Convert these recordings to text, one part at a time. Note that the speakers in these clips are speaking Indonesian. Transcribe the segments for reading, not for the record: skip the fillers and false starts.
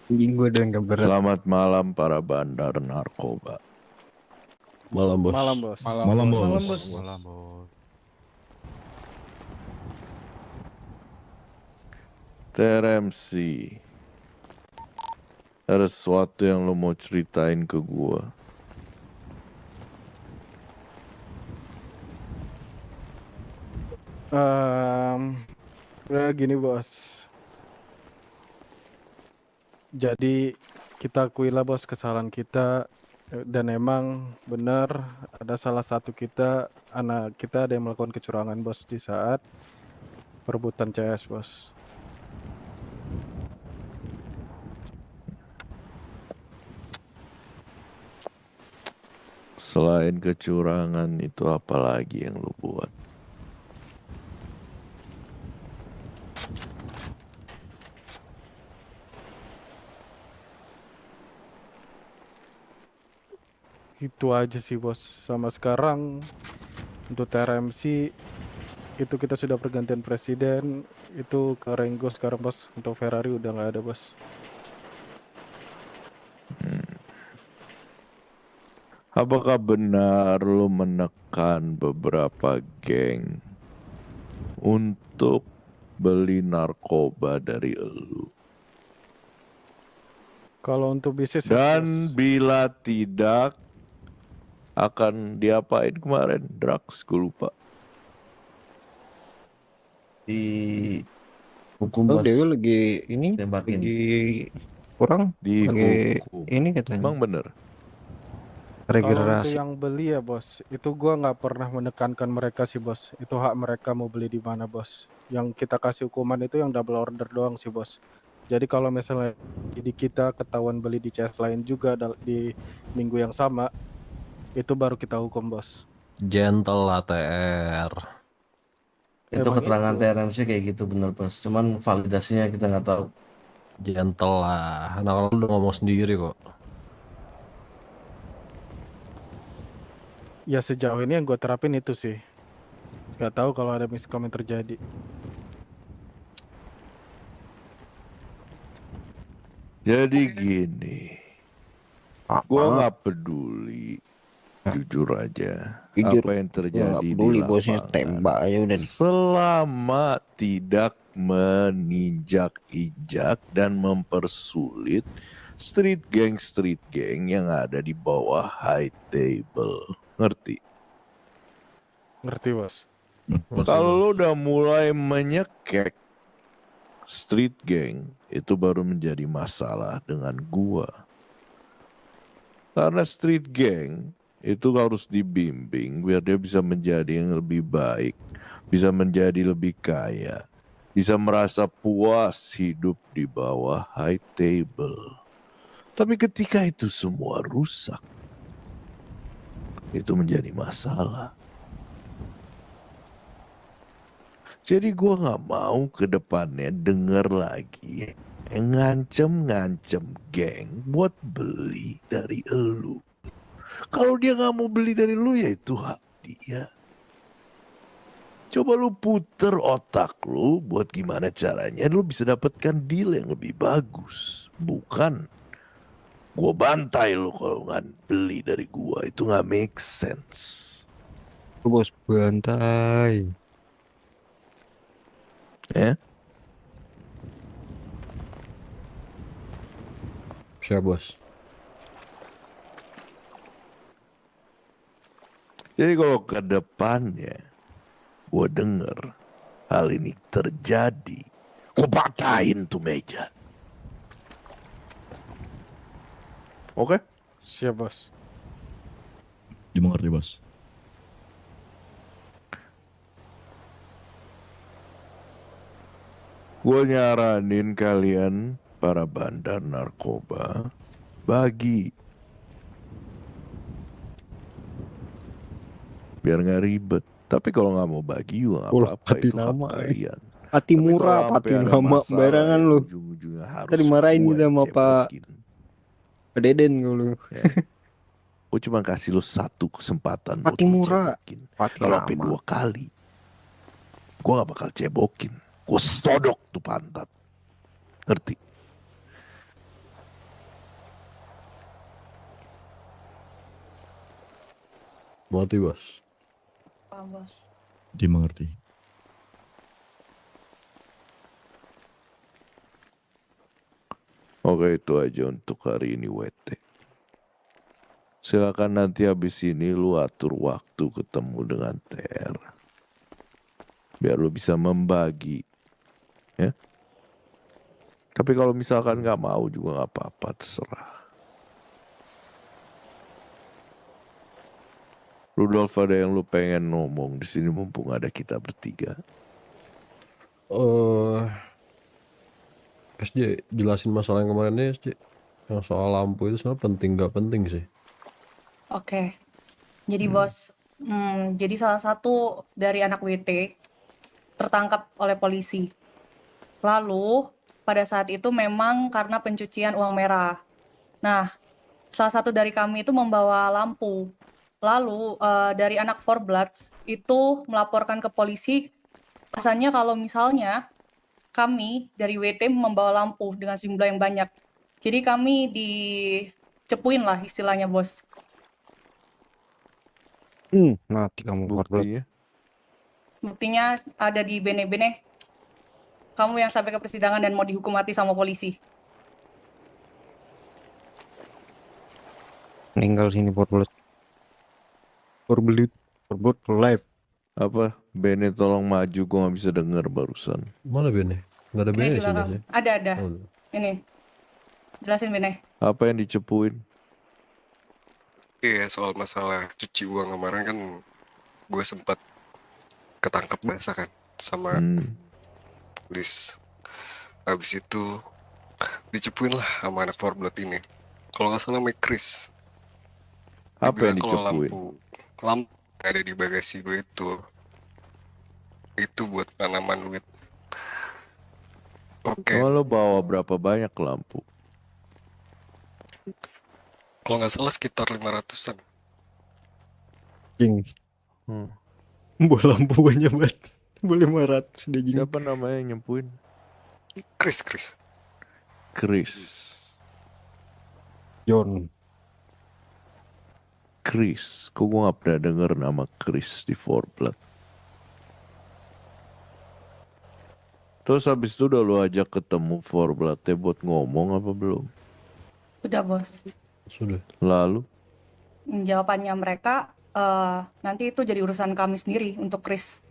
Anjing gue udah nggak berat. Selamat malam para bandar narkoba. Malam bos. Malam bos. Malam bos. Malam bos. Malam bos. TRMC, ada sesuatu yang lo mau ceritain ke gua? Ya gini bos. Jadi kita akuilah bos kesalahan kita, dan emang benar ada salah satu kita, anak kita ada yang melakukan kecurangan bos di saat perebutan CS bos. Selain kecurangan itu apa lagi yang lo buat? Itu aja sih bos. Sama sekarang untuk TRMC itu kita sudah pergantian presiden, itu ke Rengo sekarang bos. Untuk Ferrari udah nggak ada bos. Apakah benar lo menekan beberapa geng untuk beli narkoba dari elu? Kalau untuk bisnis Dan bos, bila tidak, akan diapain kemarin? Drugs, gue lupa. Di hukum Oh bos, Dewi lagi ini tembakin. lagi kurang lagi Dihukum. ini katanya Emang bener? kalau untuk regenerasi. yang beli ya bos, itu gua nggak pernah menekankan mereka sih bos. Itu hak mereka mau beli di mana bos. Yang kita kasih hukuman itu yang double order doang sih bos. Jadi kalau misalnya di kita ketahuan beli di CS lain juga di minggu yang sama, itu baru kita hukum bos. Gentle lah TR. Itu Emang keterangan itu. TRMC kayak gitu bener bos. Cuman validasinya kita nggak tahu. Gentle lah. Nah kalau lu udah ngomong sendiri kok. Ya sejauh ini yang gue terapin itu sih. Gak tahu kalau ada miskom yang terjadi. Jadi gini, gua Apa? nggak peduli, jujur aja, Jujur. apa yang Ya terjadi nggak di peduli bosnya lapangan. tembak aja udah nih. Selama tidak meninjak-injak dan mempersulit street gang yang ada di bawah high table. Ngerti? Ngerti bos? Kalau lo udah mulai menyekek street gang, itu baru menjadi masalah dengan gua. Karena street gang itu harus dibimbing biar dia bisa menjadi yang lebih baik, bisa menjadi lebih kaya, bisa merasa puas hidup di bawah high table. Tapi ketika itu semua rusak, itu menjadi masalah. Jadi gue nggak mau ke depannya denger lagi yang ngancem geng buat beli dari elu. Kalau dia nggak mau beli dari lu ya itu hak dia. Coba lu puter otak lu buat gimana caranya lu bisa dapatkan deal yang lebih bagus. Bukan gue bantai lu kalau nggak beli dari gua, itu nggak make sense. Bos bantai. Ya? Siap bos. Jadi kalau ke depannya gue denger hal ini terjadi, gue patahin tuh meja. Oke? Siap bos. Dimengerti bos. Gue nyaranin kalian para bandar narkoba bagi. Biar nggak ribet. Tapi kalau nggak mau bagi juga nggak apa-apa, Hati itu hak nama, kalian. hati Tapi murah, kalau hati sampai ada nama masalah barangan yang lu. ujung-ujungnya harus Tadi marahin gue kita sama Pak cebokin. Deden lu. Gue cuma kasih lu satu kesempatan buat Hati lu murah, cebokin. hati Kalau sampai lama. 2 kali, gue gak bakal cebokin. Gue sodok tuh pantat. Ngerti? Mengerti bos. Paham, Bos. Dimengerti. Oke, itu aja untuk hari ini WT. Silakan nanti habis ini lu atur waktu ketemu dengan TR. Biar lu bisa membagi. Ya. Tapi kalau misalkan nggak mau juga nggak apa-apa, terserah. Rudolf, ada yang lu pengen ngomong di sini mumpung ada kita bertiga? SJ, jelasin masalah yang kemarin nih SJ. Yang soal lampu itu sebenarnya penting nggak penting sih. Oke. Jadi Bos, jadi salah satu dari anak WT tertangkap oleh polisi. Lalu pada saat itu memang karena pencucian uang merah. Nah, salah satu dari kami itu membawa lampu. Lalu dari anak Four Bloods itu melaporkan ke polisi, rasanya kalau misalnya kami dari WT membawa lampu dengan jumlah yang banyak. Jadi kami dicepuin lah istilahnya, Bos. Mati kamu Forblot. Buktinya? Buktinya ada di Bene-Bene. Kamu yang sampai ke persidangan dan mau dihukum mati sama polisi. Meninggal sini Forblot. Forblot live. Apa? Bene tolong maju, gua nggak bisa denger barusan. Mana Bene? Nggak ada Ini Bene di di sini belakang. sih. Ada. Oh, Ini. Jelasin, Bene. Apa yang dicepuin? Iya, soal masalah cuci uang kemarin kan gue sempat ketangkep basah kan sama polis. Habis itu dicepuin lah sama anak Forblot ini. Kalau nggak salah namanya Chris. Dia Apa yang bilang kalau dicepuin? lampu yang ada di bagasi gue itu buat tanaman duit. Oke, Oh, lo bawa berapa banyak lampu? kalau nggak salah sekitar 500-an. King. Bola lampu banyak banget. Boleh 500 deh Jing. Siapa namanya yang nyempuin? Chris. Chris. John. Chris. Kok gue gak pernah denger nama Chris di Four Blood. Terus habis itu udah lu ajak ketemu Four Blood buat ngomong apa belum? Udah, Bos. sudah. Lalu? Jawabannya mereka, nanti itu jadi urusan kami sendiri untuk Chris.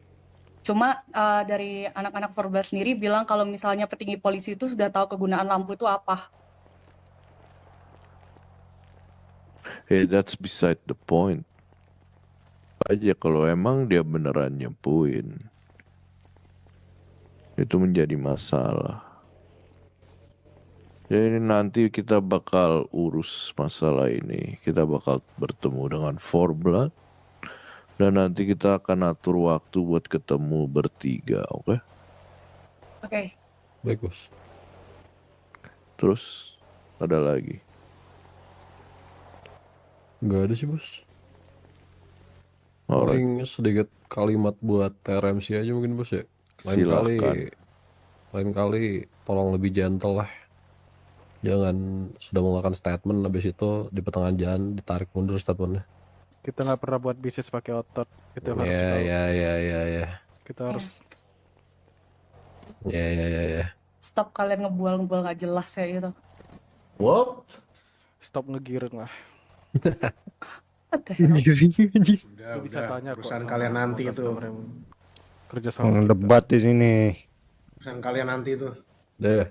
Cuma dari anak-anak Four Bloods sendiri bilang kalau misalnya petinggi polisi itu sudah tahu kegunaan lampu itu apa. Hey, that's beside the point. Aja kalau emang dia beneran nyempuin, itu menjadi masalah. Jadi nanti kita bakal urus masalah ini. Kita bakal bertemu dengan Four Blood. Dan nanti kita akan atur waktu buat ketemu bertiga, oke? Oke. Baik bos. Terus ada lagi? Nggak ada sih bos. Alright. Paling sedikit kalimat buat TRMC aja mungkin bos ya. Silakan. Lain kali tolong lebih gentle lah. Jangan sudah mengeluarkan statement habis itu di pertengahan jalan ditarik mundur statementnya. Kita nggak pernah buat bisnis pakai otot. Itu harus Ya tahu. ya. Kita harus Ya. Stop kalian ngebual nggak jelas kayak gitu. Wop. stop ngegiring lah. What the hell? Lu bisa tanya kok urusan sama kalian nanti itu. customer yang kerja sama kita. Debat di sini. Urusan kalian nanti itu. Deh.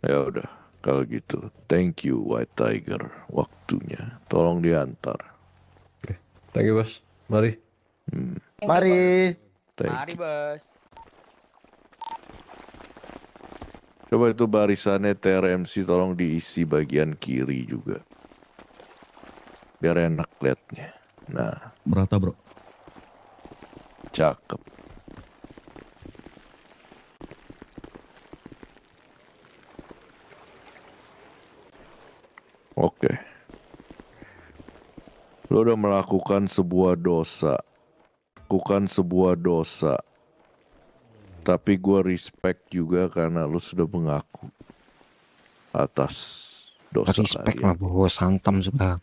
Ya udah, kalau gitu, thank you White Tiger. Waktunya, tolong diantar. Thank you bos. Mari. Mari. Thank you. Bos. Coba itu barisannya TRMC tolong diisi bagian kiri juga. Biar enak liatnya. Nah, Merata bro. cakep. Oke. Lo udah melakukan sebuah dosa. Tapi gue respect juga karena lo sudah mengaku atas dosa Respect kalian. lah bos, santam suka.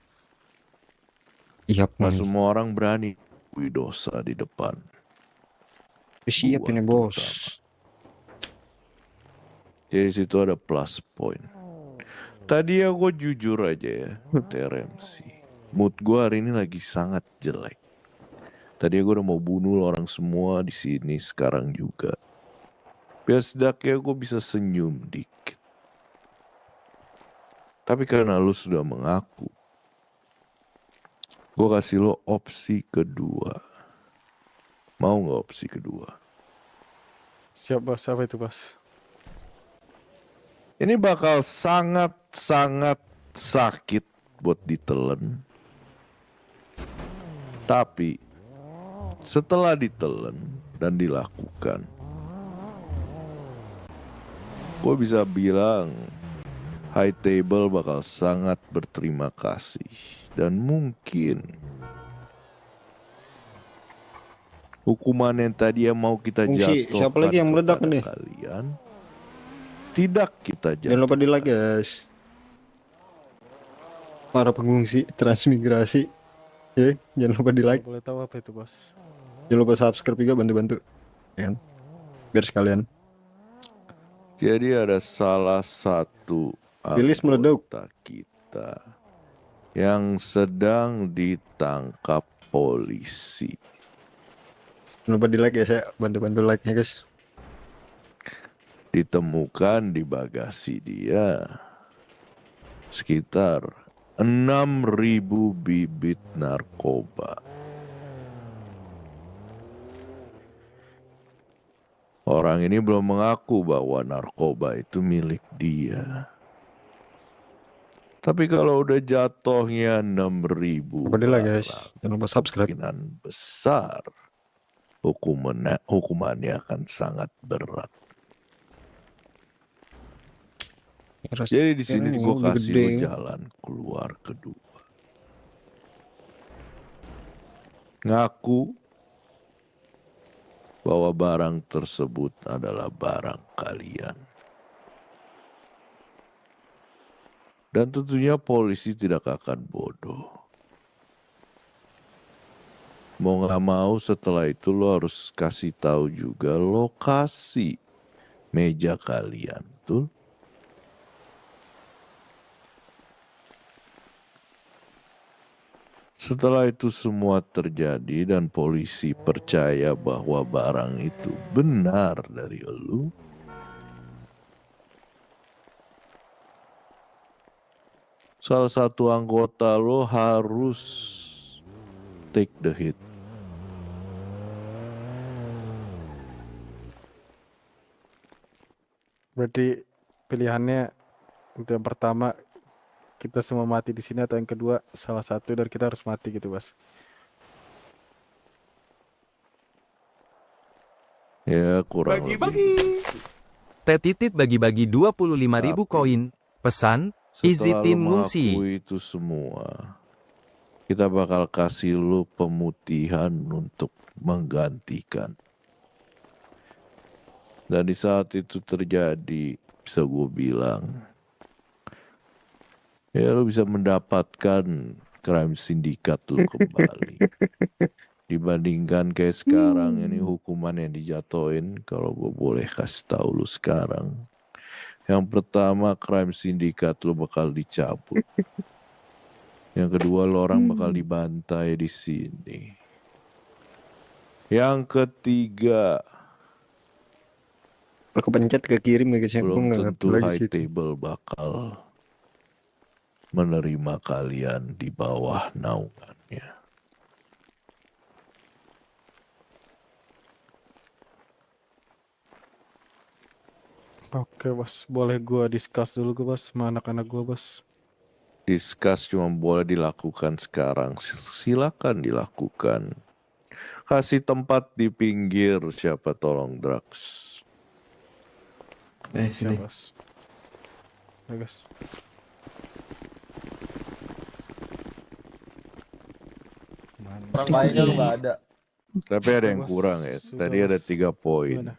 Siap Gak nih. semua orang berani dosa di depan. Siap Gua ini bos. terutama. Jadi situ ada plus point. Tadi ya gue jujur aja ya, TRMC. Mood gue hari ini lagi sangat jelek. Tadi gue udah mau bunuh orang semua di sini sekarang juga. Biar sedaknya gue bisa senyum dikit. Tapi karena lu sudah mengaku, gue kasih lo opsi kedua. Mau nggak opsi kedua? Siap bos, apa itu bos? Ini bakal sangat sakit buat ditelan. Tapi setelah ditelan dan dilakukan, gue bisa bilang High Table bakal sangat berterima kasih. Dan mungkin hukuman yang tadi yang mau kita Fungsi, jatuhkan siapa lagi yang meledak kepada nih? kalian, tidak kita Jangan lupa di like jatuhkan. guys. Para pengungsi transmigrasi. Ya, jangan lupa di like. Boleh tahu apa itu bos? Jangan lupa subscribe juga, bantu-bantu. Ya kan? Biar sekalian. Jadi ada salah satu Rilis meleduk. anggota kita yang sedang ditangkap polisi. Jangan lupa di like ya, saya bantu-bantu like-nya guys. Ditemukan di bagasi dia sekitar 6.000 bibit narkoba. Orang ini belum mengaku bahwa narkoba itu milik dia. Tapi kalau udah jatuhnya 6.000 Lupa di like guys. barang, Jangan lupa subscribe. kemungkinan besar hukumannya akan sangat berat. Jadi di sini gue kasih lo jalan keluar kedua. Ngaku bahwa barang tersebut adalah barang kalian. Dan tentunya polisi tidak akan bodoh. Mau gak mau setelah itu lo harus kasih tahu juga lokasi meja kalian, betul? Setelah itu semua terjadi dan polisi percaya bahwa barang itu benar dari elu, salah satu anggota lo harus take the hit. Berarti pilihannya untuk yang pertama kita semua mati di sini, atau yang kedua salah satu dari kita harus mati gitu bos? Ya kurang lebih. Tetitit bagi-bagi 25.000 koin. Pesan, Izitin Setelah Mungsi. lu mengakui itu semua, kita bakal kasih lu pemutihan untuk menggantikan. Dan di saat itu terjadi, bisa gue bilang, ya lu bisa mendapatkan crime syndicate lu kembali. Dibandingkan kayak sekarang ini hukuman yang dijatuhin, kalau gue boleh kasih tahu lu sekarang. Yang pertama, crime syndicate lu bakal dicabut. Yang kedua, lu orang bakal dibantai di sini. Yang ketiga, Aku pencet ke kiri ya guys, aku belum nggak ngerti tentu lagi High situ. Table bakal menerima kalian di bawah naungannya. Oke bos, boleh gua discuss dulu gue bos sama anak-anak gua bos. Discuss cuma boleh dilakukan sekarang. Silakan dilakukan. Kasih tempat di pinggir, siapa tolong drugs. Sini. Siap bos. Ya guys. Orang lainnya lu nggak ada. Tapi ada yang Bos, kurang ya. sudah, Tadi ada bos. 3 poin. Gimana?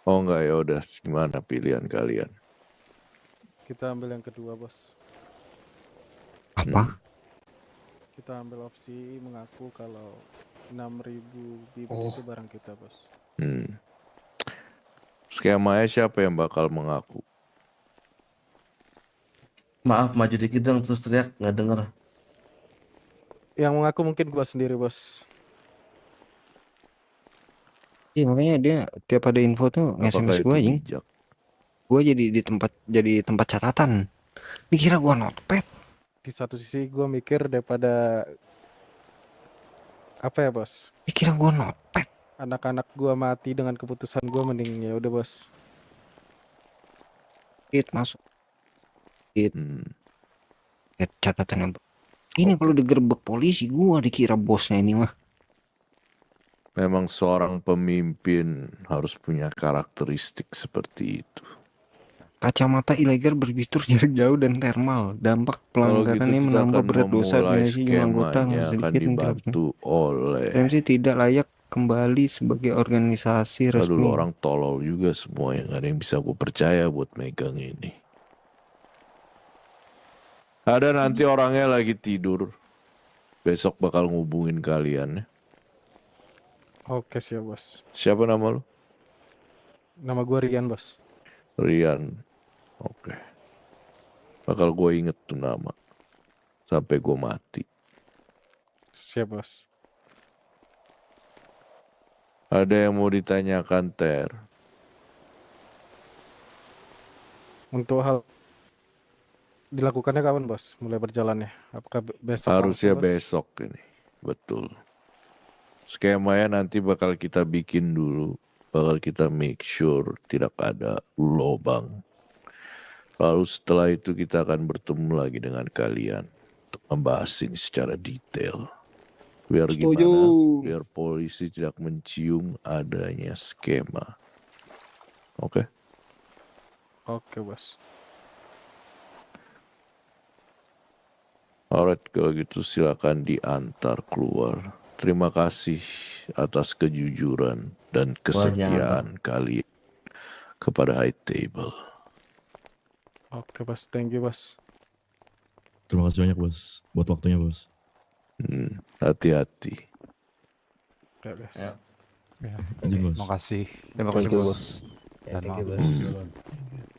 Oh enggak, ya udah, gimana pilihan kalian? Kita ambil yang kedua bos. Apa? Kita ambil opsi mengaku kalau 6.000 bibit Oh. itu barang kita, bos. Skemanya siapa yang bakal mengaku? Maaf, maju dikit dong, terus teriak nggak denger. Yang mengaku mungkin gua sendiri, bos. Iya makanya dia tiap ada info tuh Apakah nge-SMS itu gue anjing. bijak? Gue jadi tempat catatan. Dikira gue notepad. Di satu sisi gua mikir daripada apa ya, bos? Dikira gue notepad. Anak-anak gua mati dengan keputusan gua, mending ya udah, bos. Masuk. Hmm. Catatannya. Ini kalau digerebek polisi gue dikira bosnya ini mah. Memang seorang pemimpin harus punya karakteristik seperti itu. Kacamata ilegal berfitur jarak jauh dan thermal. Dampak Kalau pelanggaran gitu ini kita menambah akan berat dosa memulai organisasi jumlah anggota skemanya akan sedikit dibantu oleh. MC tidak layak kembali sebagai organisasi Aduh, resmi. lu orang tolol juga semua, yang gak ada yang bisa gue percaya buat megang ini. Ada nanti orangnya lagi tidur. Besok bakal ngubungin kalian ya. Oke, siap, bos. Siapa nama lu? Nama gua Rian, bos. Rian. Oke. Bakal gue inget tuh nama sampai gue mati. Siap, bos. Ada yang mau ditanyakan, Ter? Untuk hal dilakukannya kapan, bos? Mulai berjalannya? Apakah besok Harusnya langsung, bos? besok ini. Betul. Skemanya nanti bakal kita bikin dulu. Bakal kita make sure tidak ada lubang. Lalu setelah itu kita akan bertemu lagi dengan kalian untuk membahas ini secara detail. Biar Setuju. gimana? Biar polisi tidak mencium adanya skema. Oke? Oke, bos. Alright, kalau gitu silakan diantar keluar. Terima kasih atas kejujuran dan kesetiaan kalian kepada High Table. Oke, bos. Thank you, bos. Terima kasih banyak bos, buat waktunya bos. Hati-hati. Oke, bos. Ya. Izin bos. Makasih. Terima kasih bos. Dan Thank you, maaf. bos.